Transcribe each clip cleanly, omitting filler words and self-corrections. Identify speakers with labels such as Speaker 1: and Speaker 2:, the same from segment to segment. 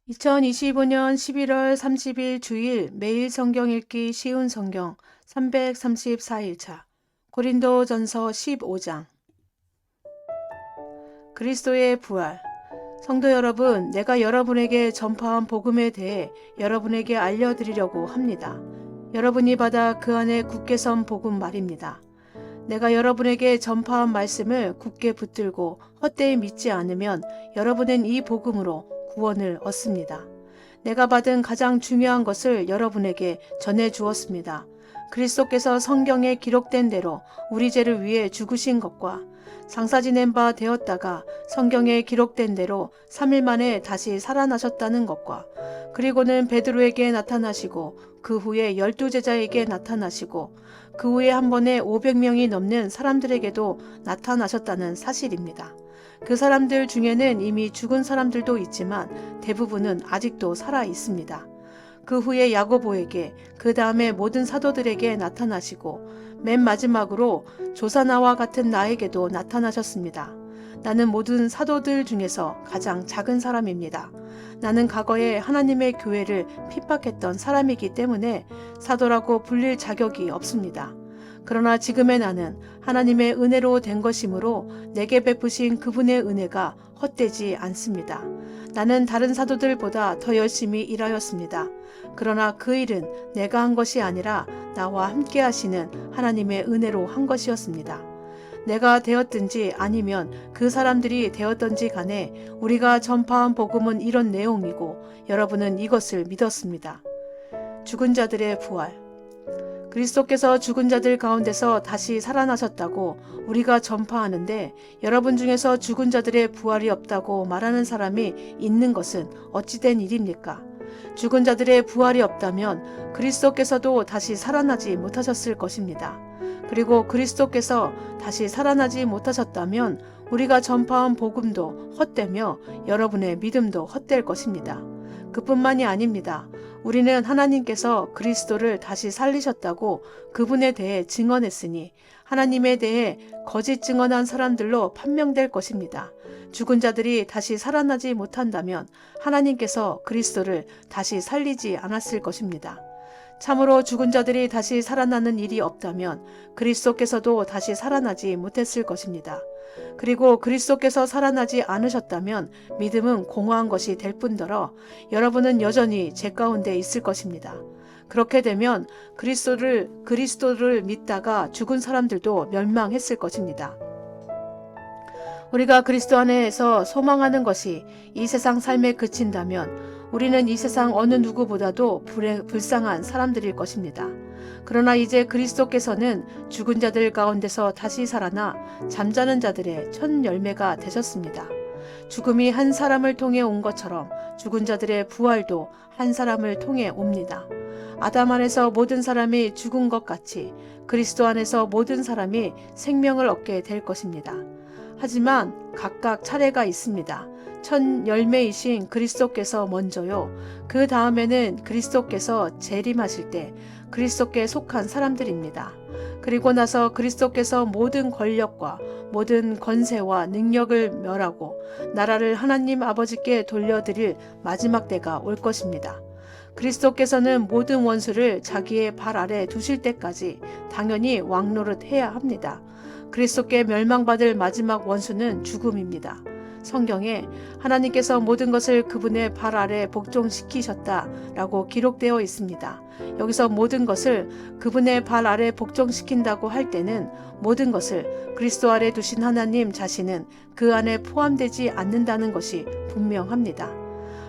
Speaker 1: 2025년 11월 30일 주일 매일 성경 읽기 쉬운 성경 334일차 고린도전서 15장 그리스도의 부활. 성도 여러분, 내가 여러분에게 전파한 복음에 대해 여러분에게 알려드리려고 합니다. 여러분이 받아 그 안에 굳게 선 복음 말입니다. 내가 여러분에게 전파한 말씀을 굳게 붙들고 헛되이 믿지 않으면 여러분은 이 복음으로 구원을 얻습니다. 내가 받은 가장 중요한 것을 여러분에게 전해 주었습니다. 그리스도께서 성경에 기록된 대로 우리 죄를 위해 죽으신 것과 장사 지낸 바 되었다가 성경에 기록된 대로 3일 만에 다시 살아나셨다는 것과 그리고는 베드로에게 나타나시고 그 후에 12제자에게 나타나시고 그 후에 한 번에 500명이 넘는 사람들에게도 나타나셨다는 사실입니다. 그 사람들 중에는 이미 죽은 사람들도 있지만 대부분은 아직도 살아 있습니다. 그 후에 야고보에게, 그 다음에 모든 사도들에게 나타나시고 맨 마지막으로 조사나와 같은 나에게도 나타나셨습니다. 나는 모든 사도들 중에서 가장 작은 사람입니다. 나는 과거에 하나님의 교회를 핍박했던 사람이기 때문에 사도라고 불릴 자격이 없습니다. 그러나 지금의 나는 하나님의 은혜로 된 것이므로 내게 베푸신 그분의 은혜가 헛되지 않습니다. 나는 다른 사도들보다 더 열심히 일하였습니다. 그러나 그 일은 내가 한 것이 아니라 나와 함께 하시는 하나님의 은혜로 한 것이었습니다. 내가 되었든지 아니면 그 사람들이 되었든지 간에 우리가 전파한 복음은 이런 내용이고 여러분은 이것을 믿었습니다. 죽은 자들의 부활. 그리스도께서 죽은 자들 가운데서 다시 살아나셨다고 우리가 전파하는데 여러분 중에서 죽은 자들의 부활이 없다고 말하는 사람이 있는 것은 어찌된 일입니까? 죽은 자들의 부활이 없다면 그리스도께서도 다시 살아나지 못하셨을 것입니다. 그리고 그리스도께서 다시 살아나지 못하셨다면 우리가 전파한 복음도 헛되며 여러분의 믿음도 헛될 것입니다. 그뿐만이 아닙니다. 우리는 하나님께서 그리스도를 다시 살리셨다고 그분에 대해 증언했으니 하나님에 대해 거짓 증언한 사람들로 판명될 것입니다. 죽은 자들이 다시 살아나지 못한다면 하나님께서 그리스도를 다시 살리지 않았을 것입니다. 참으로 죽은 자들이 다시 살아나는 일이 없다면 그리스도께서도 다시 살아나지 못했을 것입니다. 그리고 그리스도께서 살아나지 않으셨다면 믿음은 공허한 것이 될 뿐더러 여러분은 여전히 죄 가운데 있을 것입니다. 그렇게 되면 그리스도를 믿다가 죽은 사람들도 멸망했을 것입니다. 우리가 그리스도 안에서 소망하는 것이 이 세상 삶에 그친다면 우리는 이 세상 어느 누구보다도 불쌍한 사람들일 것입니다. 그러나 이제 그리스도께서는 죽은 자들 가운데서 다시 살아나 잠자는 자들의 첫 열매가 되셨습니다. 죽음이 한 사람을 통해 온 것처럼 죽은 자들의 부활도 한 사람을 통해 옵니다. 아담 안에서 모든 사람이 죽은 것 같이 그리스도 안에서 모든 사람이 생명을 얻게 될 것입니다. 하지만 각각 차례가 있습니다. 첫 열매이신 그리스도께서 먼저요. 그 다음에는 그리스도께서 재림하실 때 그리스도께 속한 사람들입니다. 그리고 나서 그리스도께서 모든 권력과 모든 권세와 능력을 멸하고 나라를 하나님 아버지께 돌려드릴 마지막 때가 올 것입니다. 그리스도께서는 모든 원수를 자기의 발 아래 두실 때까지 당연히 왕노릇 해야 합니다. 그리스도께 멸망받을 마지막 원수는 죽음입니다. 성경에 하나님께서 모든 것을 그분의 발 아래 복종시키셨다라고 기록되어 있습니다. 여기서 모든 것을 그분의 발 아래 복종시킨다고 할 때는 모든 것을 그리스도 아래 두신 하나님 자신은 그 안에 포함되지 않는다는 것이 분명합니다.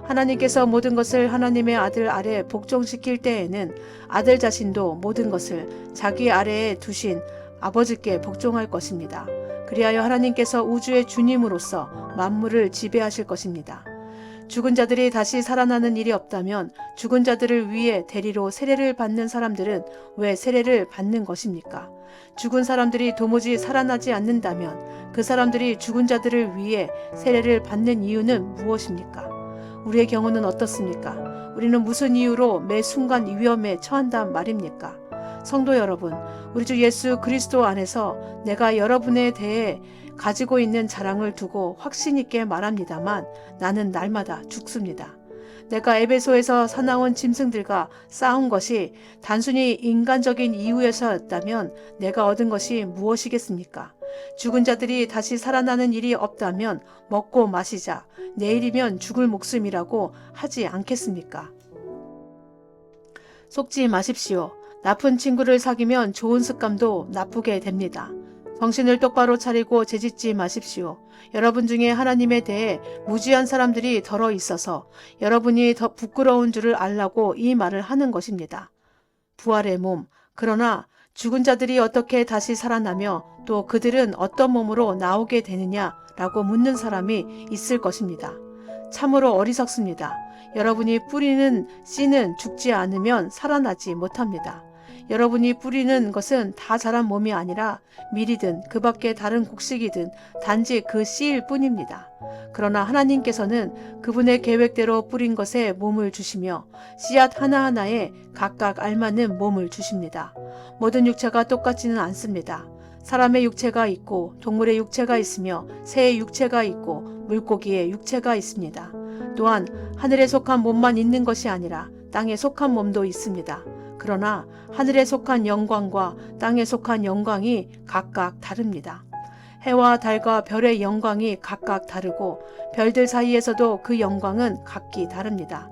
Speaker 1: 하나님께서 모든 것을 하나님의 아들 아래 복종시킬 때에는 아들 자신도 모든 것을 자기 아래에 두신 아버지께 복종할 것입니다. 그리하여 하나님께서 우주의 주님으로서 만물을 지배하실 것입니다. 죽은 자들이 다시 살아나는 일이 없다면 죽은 자들을 위해 대리로 세례를 받는 사람들은 왜 세례를 받는 것입니까? 죽은 사람들이 도무지 살아나지 않는다면 그 사람들이 죽은 자들을 위해 세례를 받는 이유는 무엇입니까? 우리의 경우는 어떻습니까? 우리는 무슨 이유로 매 순간 위험에 처한단 말입니까? 성도 여러분, 우리 주 예수 그리스도 안에서 내가 여러분에 대해 가지고 있는 자랑을 두고 확신 있게 말합니다만 나는 날마다 죽습니다. 내가 에베소에서 사나운 짐승들과 싸운 것이 단순히 인간적인 이유에서였다면 내가 얻은 것이 무엇이겠습니까? 죽은 자들이 다시 살아나는 일이 없다면 먹고 마시자, 내일이면 죽을 목숨이라고 하지 않겠습니까? 속지 마십시오. 나쁜 친구를 사귀면 좋은 습관도 나쁘게 됩니다. 정신을 똑바로 차리고 재짓지 마십시오. 여러분 중에 하나님에 대해 무지한 사람들이 덜어 있어서 여러분이 더 부끄러운 줄을 알라고 이 말을 하는 것입니다. 부활의 몸, 그러나 죽은 자들이 어떻게 다시 살아나며 또 그들은 어떤 몸으로 나오게 되느냐라고 묻는 사람이 있을 것입니다. 참으로 어리석습니다. 여러분이 뿌리는 씨는 죽지 않으면 살아나지 못합니다. 여러분이 뿌리는 것은 다 자란 몸이 아니라 밀이든 그 밖에 다른 곡식이든 단지 그 씨일 뿐입니다. 그러나 하나님께서는 그분의 계획대로 뿌린 것에 몸을 주시며 씨앗 하나하나에 각각 알맞는 몸을 주십니다. 모든 육체가 똑같지는 않습니다. 사람의 육체가 있고 동물의 육체가 있으며 새의 육체가 있고 물고기의 육체가 있습니다. 또한 하늘에 속한 몸만 있는 것이 아니라 땅에 속한 몸도 있습니다. 그러나 하늘에 속한 영광과 땅에 속한 영광이 각각 다릅니다. 해와 달과 별의 영광이 각각 다르고 별들 사이에서도 그 영광은 각기 다릅니다.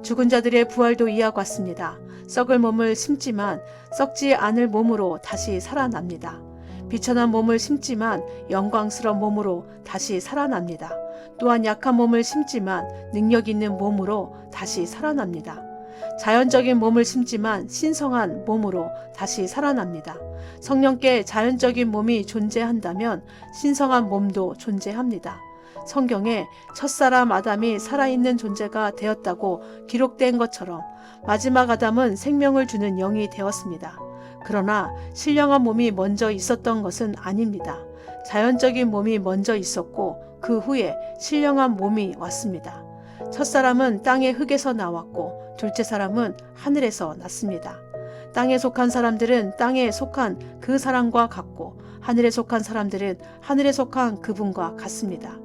Speaker 1: 죽은 자들의 부활도 이와 같습니다. 썩을 몸을 심지만 썩지 않을 몸으로 다시 살아납니다. 비천한 몸을 심지만 영광스러운 몸으로 다시 살아납니다. 또한 약한 몸을 심지만 능력 있는 몸으로 다시 살아납니다. 자연적인 몸을 심지만 신성한 몸으로 다시 살아납니다. 성령께 자연적인 몸이 존재한다면 신성한 몸도 존재합니다. 성경에 첫사람 아담이 살아있는 존재가 되었다고 기록된 것처럼 마지막 아담은 생명을 주는 영이 되었습니다. 그러나 신령한 몸이 먼저 있었던 것은 아닙니다. 자연적인 몸이 먼저 있었고 그 후에 신령한 몸이 왔습니다. 첫사람은 땅의 흙에서 나왔고 둘째 사람은 하늘에서 났습니다. 땅에 속한 사람들은 땅에 속한 그 사람과 같고 하늘에 속한 사람들은 하늘에 속한 그분과 같습니다.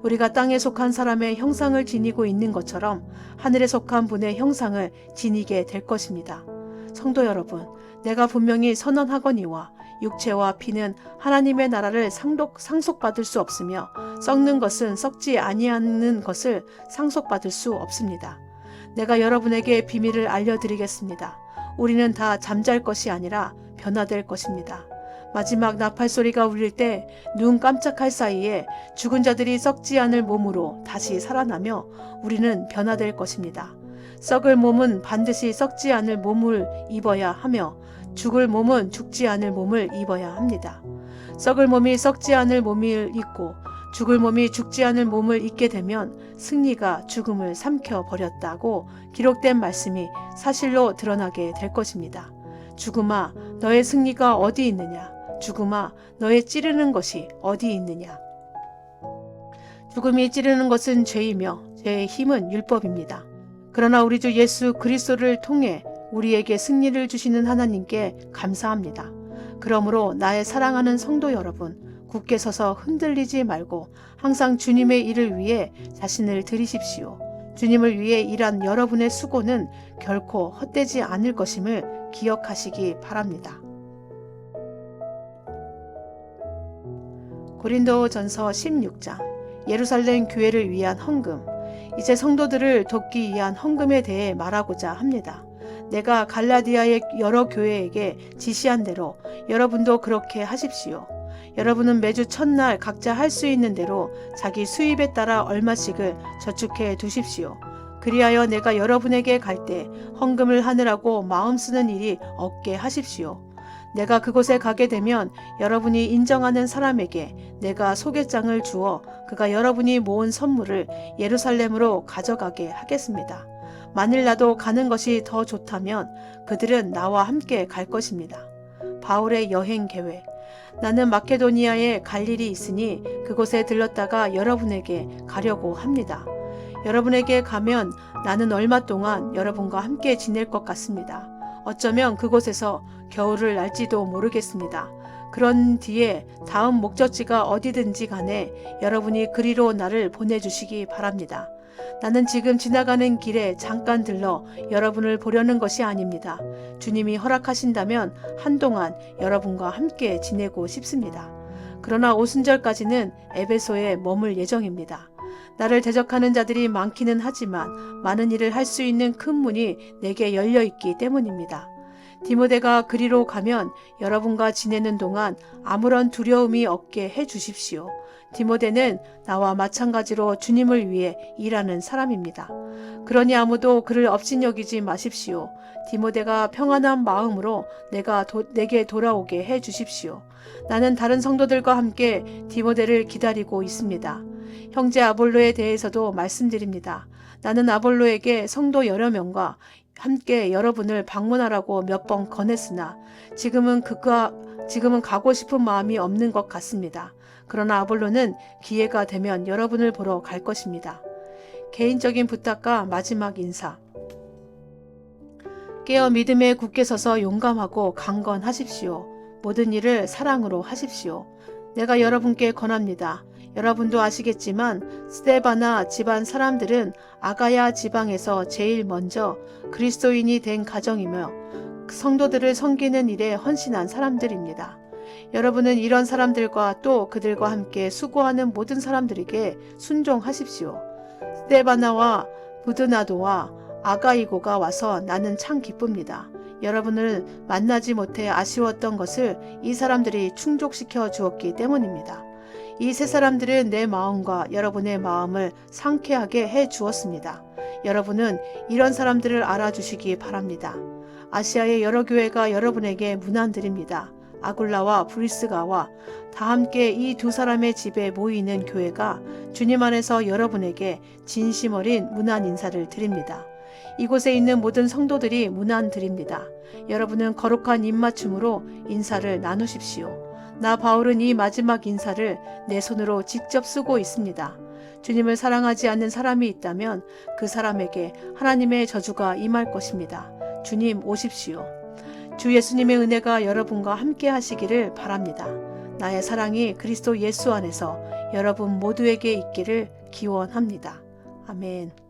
Speaker 1: 우리가 땅에 속한 사람의 형상을 지니고 있는 것처럼 하늘에 속한 분의 형상을 지니게 될 것입니다. 성도 여러분, 내가 분명히 선언하거니와 육체와 피는 하나님의 나라를 상속받을 수 없으며 썩는 것은 썩지 아니하는 것을 상속받을 수 없습니다. 내가 여러분에게 비밀을 알려드리겠습니다. 우리는 다 잠잘 것이 아니라 변화될 것입니다. 마지막 나팔 소리가 울릴 때 눈 깜짝할 사이에 죽은 자들이 썩지 않을 몸으로 다시 살아나며 우리는 변화될 것입니다. 썩을 몸은 반드시 썩지 않을 몸을 입어야 하며 죽을 몸은 죽지 않을 몸을 입어야 합니다. 썩을 몸이 썩지 않을 몸을 입고 죽을 몸이 죽지 않을 몸을 입게 되면 승리가 죽음을 삼켜버렸다고 기록된 말씀이 사실로 드러나게 될 것입니다. 죽음아, 너의 승리가 어디 있느냐? 죽음아, 너의 찌르는 것이 어디 있느냐? 죽음이 찌르는 것은 죄이며 죄의 힘은 율법입니다. 그러나 우리 주 예수 그리스도를 통해 우리에게 승리를 주시는 하나님께 감사합니다. 그러므로 나의 사랑하는 성도 여러분, 굳게 서서 흔들리지 말고 항상 주님의 일을 위해 자신을 들이십시오. 주님을 위해 일한 여러분의 수고는 결코 헛되지 않을 것임을 기억하시기 바랍니다. 고린도전서 16장 예루살렘 교회를 위한 헌금. 이제 성도들을 돕기 위한 헌금에 대해 말하고자 합니다. 내가 갈라디아의 여러 교회에게 지시한 대로 여러분도 그렇게 하십시오. 여러분은 매주 첫날 각자 할 수 있는 대로 자기 수입에 따라 얼마씩을 저축해 두십시오. 그리하여 내가 여러분에게 갈 때 헌금을 하느라고 마음 쓰는 일이 없게 하십시오. 내가 그곳에 가게 되면 여러분이 인정하는 사람에게 내가 소개장을 주어 그가 여러분이 모은 선물을 예루살렘으로 가져가게 하겠습니다. 만일 나도 가는 것이 더 좋다면 그들은 나와 함께 갈 것입니다. 바울의 여행 계획. 나는 마케도니아에 갈 일이 있으니 그곳에 들렀다가 여러분에게 가려고 합니다. 여러분에게 가면 나는 얼마 동안 여러분과 함께 지낼 것 같습니다. 어쩌면 그곳에서 겨울을 날지도 모르겠습니다. 그런 뒤에 다음 목적지가 어디든지 간에 여러분이 그리로 나를 보내주시기 바랍니다. 나는 지금 지나가는 길에 잠깐 들러 여러분을 보려는 것이 아닙니다. 주님이 허락하신다면 한동안 여러분과 함께 지내고 싶습니다. 그러나 오순절까지는 에베소에 머물 예정입니다. 나를 대적하는 자들이 많기는 하지만 많은 일을 할 수 있는 큰 문이 내게 열려 있기 때문입니다. 디모데가 그리로 가면 여러분과 지내는 동안 아무런 두려움이 없게 해 주십시오. 디모데는 나와 마찬가지로 주님을 위해 일하는 사람입니다. 그러니 아무도 그를 업신여기지 마십시오. 디모데가 평안한 마음으로 내게 돌아오게 해 주십시오. 나는 다른 성도들과 함께 디모데를 기다리고 있습니다. 형제 아볼로에 대해서도 말씀드립니다. 나는 아볼로에게 성도 여러 명과 함께 여러분을 방문하라고 몇 번 권했으나 지금은 가고 싶은 마음이 없는 것 같습니다. 그러나 아볼로는 기회가 되면 여러분을 보러 갈 것입니다. 개인적인 부탁과 마지막 인사. 깨어 믿음에 굳게 서서 용감하고 강건하십시오. 모든 일을 사랑으로 하십시오. 내가 여러분께 권합니다. 여러분도 아시겠지만 스데바나 집안 사람들은 아가야 지방에서 제일 먼저 그리스도인이 된 가정이며 성도들을 섬기는 일에 헌신한 사람들입니다. 여러분은 이런 사람들과 또 그들과 함께 수고하는 모든 사람들에게 순종하십시오. 스데바나와 부드나도와 아가이고가 와서 나는 참 기쁩니다. 여러분을 만나지 못해 아쉬웠던 것을 이 사람들이 충족시켜 주었기 때문입니다. 이 세 사람들은 내 마음과 여러분의 마음을 상쾌하게 해 주었습니다. 여러분은 이런 사람들을 알아주시기 바랍니다. 아시아의 여러 교회가 여러분에게 문안드립니다. 아굴라와 브리스가와 다 함께 이 두 사람의 집에 모이는 교회가 주님 안에서 여러분에게 진심 어린 문안 인사를 드립니다. 이곳에 있는 모든 성도들이 문안 드립니다. 여러분은 거룩한 입맞춤으로 인사를 나누십시오. 나 바울은 이 마지막 인사를 내 손으로 직접 쓰고 있습니다. 주님을 사랑하지 않는 사람이 있다면 그 사람에게 하나님의 저주가 임할 것입니다. 주님 오십시오. 주 예수님의 은혜가 여러분과 함께 하시기를 바랍니다. 나의 사랑이 그리스도 예수 안에서 여러분 모두에게 있기를 기원합니다. 아멘.